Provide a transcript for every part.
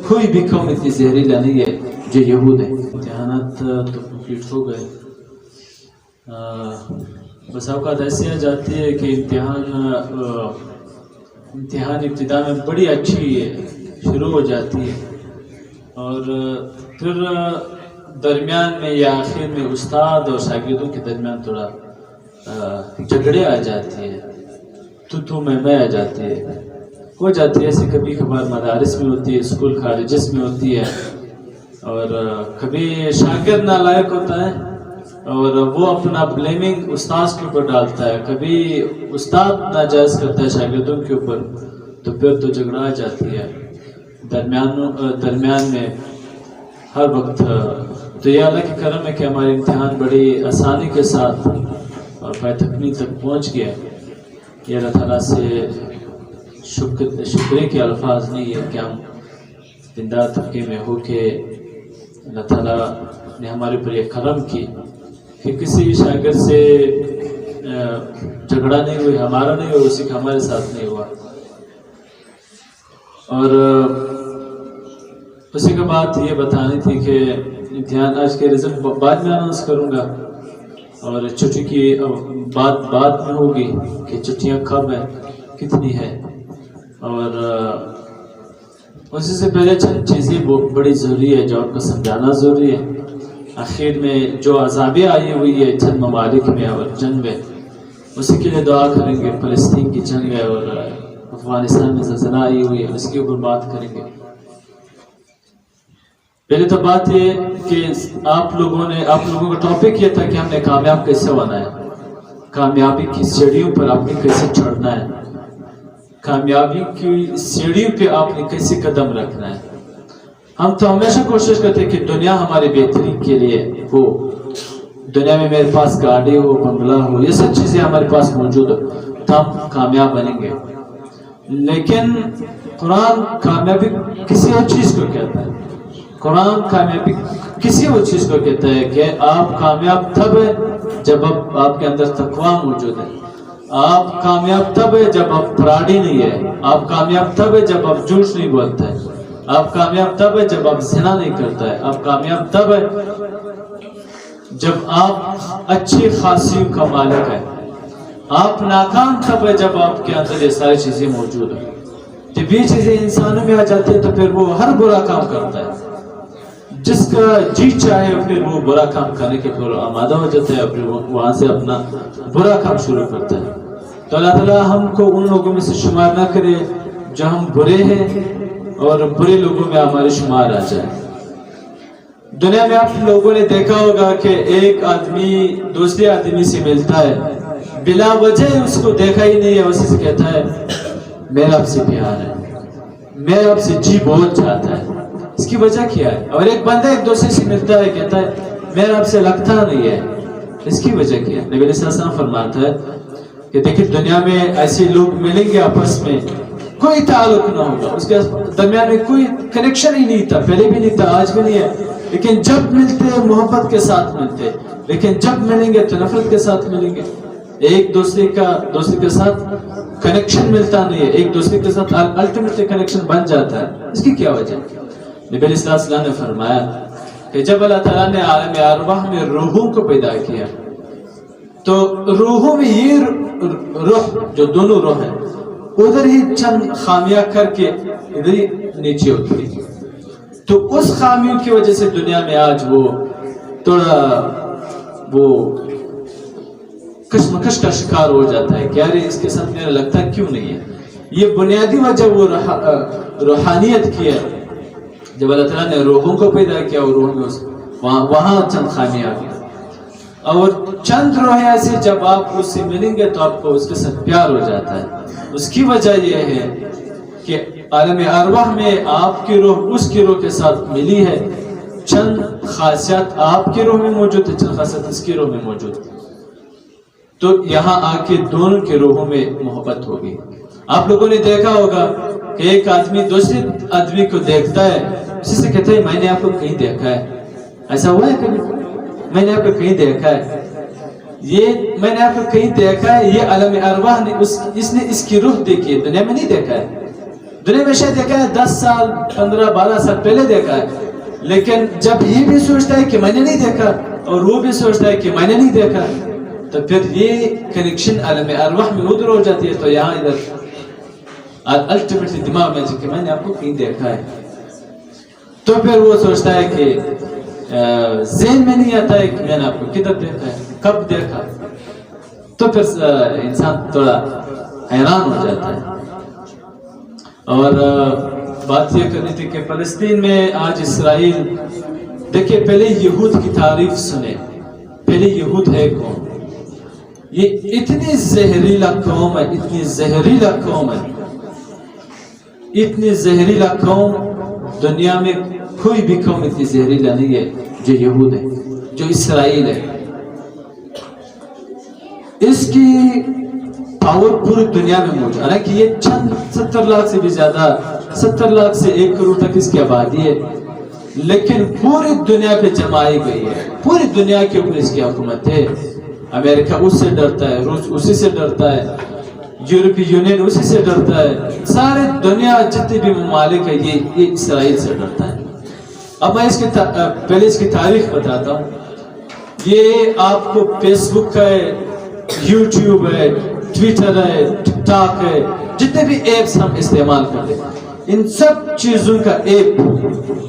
کوئی بھی قوم اتنی زہریلا نہیں ہے جو یہود ہے. امتحانات تو کمپلیٹ ہو گئے. بس اوقات ایسے آ جاتی ہے کہ امتحان ابتدا میں بڑی اچھی شروع ہو جاتی ہے اور پھر درمیان میں یا آخر میں استاد اور شاگردوں کے درمیان تھوڑا جھگڑے آ جاتی ہے, تو میں آ جاتی ہے, ہو جاتی ہے ایسے. کبھی کبھار مدارس میں ہوتی ہے, اسکول خارجز میں ہوتی ہے, اور کبھی شاگرد نالائق ہوتا ہے اور وہ اپنا بلیمنگ استاد کے اوپر ڈالتا ہے, کبھی استاد ناجائز کرتا ہے شاگردوں کے اوپر, تو پھر تو جھگڑا آ جاتی ہے درمیان میں ہر وقت. تو یہ اللہ کی کرم ہے کہ ہمارے امتحان بڑی آسانی کے ساتھ اور پائے تکمیل تک پہنچ گیا. یہ اللہ تعالیٰ سے شکریہ کے الفاظ نہیں ہے کہ ہم دیندار طبقے میں ہو کے اللہ تعالیٰ نے ہمارے اوپر یہ کرم کی کہ کسی شاگرد سے جھگڑا نہیں ہوئی, ہمارا نہیں ہوا, اسی کا ہمارے ساتھ نہیں ہوا. اور اسی کے بعد یہ بتانی تھی کہ امتحان آج کے رزلٹ بعد میں اناؤنس کروں گا, اور چھٹی کی بات بعد میں ہوگی کہ چھٹیاں کب ہیں, کتنی ہے. اور اسی سے پہلے چند چیزیں بڑی ضروری ہے جو آپ کو سمجھانا ضروری ہے. آخر میں جو عذابیں آئی ہوئی ہے چند ممالک میں اور جنگ میں, اسی کے لیے دعا کریں گے. فلسطین کی جنگ ہے اور افغانستان میں زلزلہ آئی ہوئی ہے, اس کے اوپر بات کریں گے. پہلے تو بات یہ کہ آپ لوگوں کا ٹاپک یہ تھا کہ ہم نے کامیاب کیسے ہونا ہے, کامیابی کی سیڑھیوں پر آپ نے کیسے چڑھنا ہے, کامیابی کی سیڑھیوں پہ آپ نے کیسے قدم رکھنا ہے. ہم تو ہمیشہ کوشش کرتے ہیں کہ دنیا ہماری بہتری کے لیے ہو, دنیا میں میرے پاس گاڑی ہو, بنگلہ ہو, یہ سب چیزیں ہمارے پاس موجود ہو تو ہم کامیاب بنیں گے. لیکن قرآن کامیابی کسی اور چیز کو کہتا ہے. قرآن کامیابی کسی اور چیز کو کہتا ہے کہ آپ کامیاب تب ہے جب آپ کے اندر تقوی موجود ہے. آپ کامیاب تب ہے جب آپ فراڈی نہیں ہے. آپ کامیاب تب ہے جب آپ جھوٹ نہیں بولتا ہے. آپ کامیاب تب ہے جب آپ زنا نہیں کرتا ہے. آپ کامیاب تب ہے جب آپ اچھی خاصیوں کا مالک ہے. آپ ناکام تب ہے جب آپ کے اندر یہ ساری چیزیں موجود ہیں. جب یہ چیزیں انسانوں میں آ جاتی ہیں تو پھر وہ ہر برا کام کرتا ہے. جس کا جی چاہے پھر وہ برا کام کرنے کے پھر آمادہ ہو جاتا ہے, پھر وہاں سے اپنا برا کام شروع کرتا ہے. تو اللہ تعالیٰ ہم کو ان لوگوں میں سے شمار نہ کرے جو ہم برے ہیں اور برے لوگوں میں ہمارے شمار آ جائے. دنیا میں آپ لوگوں نے دیکھا ہوگا کہ ایک آدمی دوسرے آدمی سے ملتا ہے, بلا وجہ اس کو دیکھا ہی نہیں ہے, اسی سے کہتا ہے میرا آپ سے پیار ہے, میرا آپ سے جی بہت چاہتا ہے. اس کی وجہ کیا ہے؟ اور ایک بندہ ایک دوسرے سے ملتا ہے, کہتا ہے میرا آپ سے لگتا نہیں ہے, اس کی وجہ کیا ہے؟ نبی علیہ السلام فرماتا ہے کہ دیکھیں دنیا میں ایسے لوگ ملیں گے آپس میں کوئی تعلق نہ ہوگا, اس کے درمیان میں کوئی کنیکشن ہی نہیں تھا, پہلے بھی نہیں تھا, آج بھی نہیں ہے. لیکن جب ملتے محبت کے ساتھ ملتے, لیکن جب ملیں گے تو نفرت کے ساتھ ملیں گے. ایک دوسرے کے ساتھ کنیکشن ملتا نہیں ہے, ایک دوسرے کے ساتھ الٹیمیٹلی کنیکشن بن جاتا ہے. اس کی کیا وجہ؟ نبی علیہ السلام نے فرمایا کہ جب اللہ تعالیٰ نے عالم ارواح میں روحوں کو پیدا کیا تو روحوں میں یہ روح جو دونوں روح ہیں ادھر ہی چند خامیاں کر کے ادھر ہی نیچے اتری. تو اس خامیوں کی وجہ سے دنیا میں آج وہ تھوڑا وہ کشمکش کا شکار ہو جاتا ہے کہ یار اس کے ساتھ میرا لگتا کیوں نہیں ہے. یہ بنیادی وجہ وہ روحانیت کی ہے. جب اللہ تعالیٰ نے روحوں کو پیدا کیا اور روح میں وہاں چند خامیاں آ گئی, اور چند روحیں ایسے جب آپ اس سے ملیں گے تو آپ کو اس کے ساتھ پیار ہو جاتا ہے. اس کی وجہ یہ ہے کہ عالم ارواح میں آپ کی روح اس کی روح کے ساتھ ملی ہے, چند خاصیت آپ کی روح میں موجود ہے, چند خاصیت اس کی روح میں موجود ہے. تو یہاں آ کے دونوں کے روحوں میں محبت ہوگی. آپ لوگوں نے دیکھا ہوگا کہ ایک آدمی دوسرے آدمی کو دیکھتا ہے, اسی سے کہتا ہے میں نے آپ کو کہیں دیکھا ہے. ایسا ہوا ہے کبھی؟ میں نے آپ کو کہیں دیکھا ہے, یہ میں نے آپ کو کہیں دیکھا ہے. یہ عالم ارواح نے اس نے اس کی روح دیکھی ہے, دنیا میں نہیں دیکھا ہے. دنیا میں شاید دیکھا ہے 10 سال 15 12 سال پہلے دیکھا ہے، لیکن جب یہ بھی سوچتا ہے کہ میں نے نہیں دیکھا اور وہ بھی سوچتا ہے کہ میں نے نہیں دیکھا، تو پھر یہ کنیکشن عالم ارواح میں ادھر ہو جاتی ہے، تو یہاں ادھر الٹیمیٹلی دماغ میں کہ میں نے آپ کو کہیں دیکھا ہے، تو پھر وہ سوچتا ہے کہ ذہن میں نہیں آتا ہے کہ میں نے آپ کو کدھر دیکھا ہے، کب دیکھا، تو پھر انسان تھوڑا حیران ہو جاتا ہے۔ اور بات یہ کرنی تھی کہ فلسطین میں آج اسرائیل، دیکھیں پہلے یہود کی تعریف سنیں، پہلے یہود ہے کون؟ یہ اتنی زہریلا قوم ہے، اتنی زہریلا قوم ہے، اتنی زہریلا قوم، دنیا میں کوئی بھی قوم اتنی زہریلا نہیں ہے جو یہود ہے، جو اسرائیل ہے۔ اس کی پاور پوری دنیا میں موجود ہے، حالانکہ یہ چند 70 لاکھ سے بھی زیادہ، 70 لاکھ سے 1 کروڑ تک اس کی آبادی ہے، لیکن پوری دنیا پہ جمائی گئی ہے، پوری دنیا کے اوپر اس کی حکومت ہے۔ امریکہ اس سے ڈرتا ہے، روس اسی سے ڈرتا ہے، یورپی یونین اسی سے ڈرتا ہے، سارے دنیا جتنے بھی ممالک ہے یہ اسرائیل سے ڈرتا ہے۔ اب میں اس کی پہلے اس کی تاریخ بتاتا ہوں۔ یہ آپ کو فیس بک ہے، یوٹیوب ہے، ٹویٹر ہے، ٹک ٹاک ہے، جتنے بھی ایپس ہم استعمال کرتے ہیں، ان سب چیزوں کا ایپ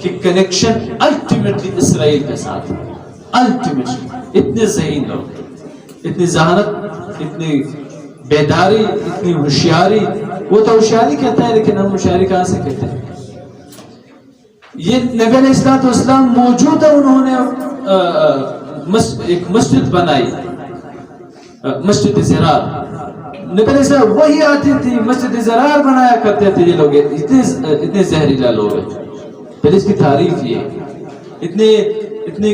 کی کنیکشن الٹیمیٹلی اسرائیل کے ساتھ ہے، الٹیمیٹلی۔ اتنے ذہین لوگ، اتنی ذہانت، اتنی بیداری، اتنی ہوشیاری، وہ تو ہوشیاری کہتا ہے لیکن ہم ہوشیاری کہاں سے کہتے ہیں؟ یہ نبی علیہ السلام موجود ہے، انہوں نے ایک مسجد بنائی، مسجد زرار، نبی علیہ السلام وہی آتی تھی، مسجد زرار بنایا کرتے تھے۔ یہ لوگ اتنے زہریلا لوگ ہیں، پھر اس کی تعریف یہ اتنے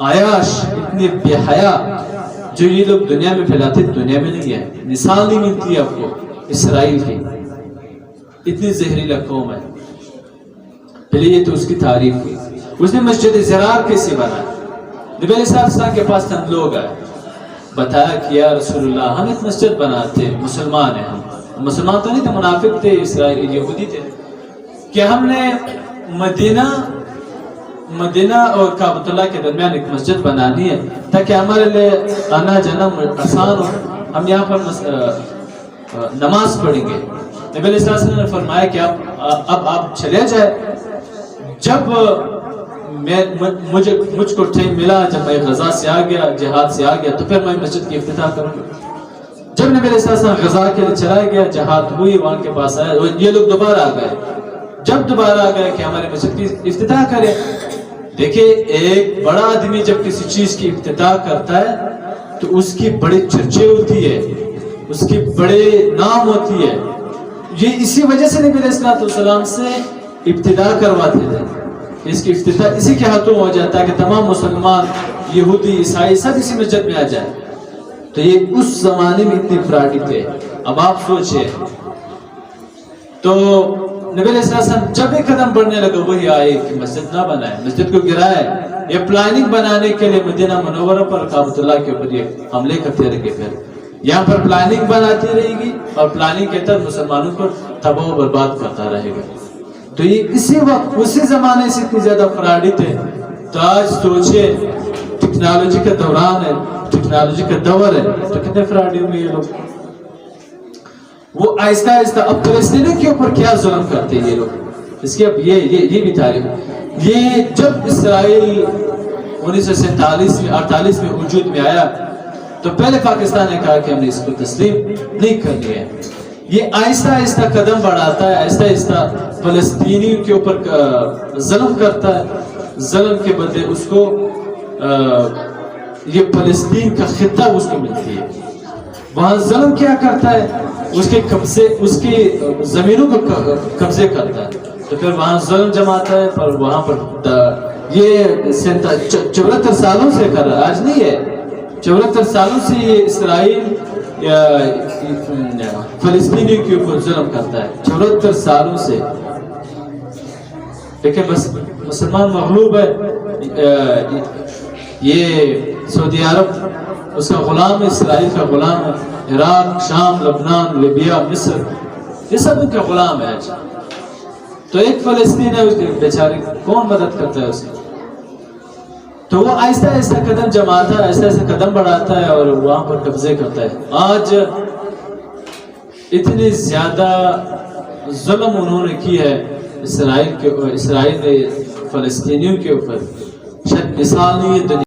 عیاش، اتنے بے حیا جو یہ لوگ دنیا میں پھیلاتے، دنیا میں نہیں ہے، مثال نہیں ملتی آپ کو اسرائیل کی، اتنی زہریلا قوم ہے۔ پہلے یہ تو اس کی تعریف کی، اس نے مسجد زرار کیسے بنایا؟ نبی علیہ السلام کے پاس چند لوگ آئے، بتایا کہ یا رسول اللہ ہم ایک مسجد بناتے، مسلمان ہیں، ہم مسلمان تو نہیں تھے، منافق تھے، اسرائیل یہودی تھے، کہ ہم نے مدینہ اور کعبۃ اللہ کے درمیان ایک مسجد بنانی ہے تاکہ ہمارے لیے آنا جانا آسان ہو، ہم یہاں پر نماز پڑھیں گے۔ نبی علیہ السلام نے فرمایا کہ اب آپ چلے جائیں، جب مجھ کو ٹائم ملا، جب میں غزہ سے آ گیا، جہاد سے آ گیا، تو پھر میں مسجد کی افتتاح کروں گا۔ جب نبی علیہ السلام غزہ کے لیے چلا گیا، جہاد ہوئی، وہاں کے پاس آیا، یہ لوگ دوبارہ آ گئے، جب دوبارہ آ گئے کہ ہمارے مسجد کی افتتاح کریں۔ دیکھیں ایک بڑا آدمی جب کسی چیز کی افتتاح کرتا ہے تو اس کی بڑی چرچے ہوتی ہے، اس کی بڑے نام ہوتی ہے، یہ اسی وجہ سے نبی علیہ السلام سے ابتدا کرواتے تھے، اس کی افتتاح اسی کے ہاتھوں ہو جاتا ہے کہ تمام مسلمان، یہودی، عیسائی سب اسی مسجد میں آ جائے۔ تو یہ اس زمانے میں اتنے فراڈی تھے۔ اب آپ سوچیں، تو نبی علیہ السلام جب ایک قدم بڑھنے لگا وہی آئے کہ مسجد نہ بنائے، مسجد کو گرائے، یہ پلاننگ بنانے کے لیے مدینہ منورہ پر کعبۃ اللہ کے اوپر یہ حملے کرتے رہے، پھر یہاں پر پلاننگ بناتی رہے گی اور پلاننگ کے تحت مسلمانوں کو تباہ و برباد کرتا رہے گا۔ تو یہ اسی وقت اسی زمانے سے اتنی زیادہ فراڈی تھے۔ تو آج سوچے ٹیکنالوجی کا دوران ہے، ٹیکنالوجی کا دور ہے، تو کتنے فراڈی ہوئے یہ لوگ۔ وہ آہستہ آہستہ اب فلسطینیوں کے اوپر کیا ظلم کرتے ہیں یہ لوگ، اس کی اب یہ بھی تاریخ۔ یہ جب اسرائیل 1947 میں 48 میں وجود میں آیا تو پہلے پاکستان نے کہا کہ ہم نے اس کو تسلیم نہیں کرنی ہے۔ یہ آہستہ آہستہ قدم بڑھاتا ہے، آہستہ آہستہ فلسطینیوں کے اوپر ظلم کرتا ہے، ظلم کے بدلے اس کو یہ فلسطین کا خطہ اس کو ملتی ہے، وہاں ظلم کیا کرتا ہے، اس کے قبضے، اس کی زمینوں کو قبضے کرتا ہے، تو پھر وہاں ظلم جماتا ہے، پر وہاں پر یہ 74 سالوں سے کر رہا ہے، آج نہیں ہے، 74 سالوں سے یہ اسرائیل فلسطینیوں کے اوپر ظلم کرتا ہے، 74 سالوں سے۔ دیکھیں بس مسلمان مغلوب ہے، یہ سعودی عرب اس کا غلام ہے، اسرائیل کا غلام ہے، عراق، شام، لبنان، لیبیا، مصر، یہ سب ان کا غلام ہے. تو ایک فلسطین ہے، اس کے بیچارے کون مدد کرتا ہے اسے؟ تو وہ آہستہ آہستہ قدم جماتا ہے، آہستہ آہستہ قدم بڑھاتا ہے اور وہاں پر قبضے کرتا ہے. آج اتنی زیادہ ظلم انہوں نے کی ہے اسرائیل نے فلسطینیوں کے اوپر، شاید مثال نہیں ہے دنیا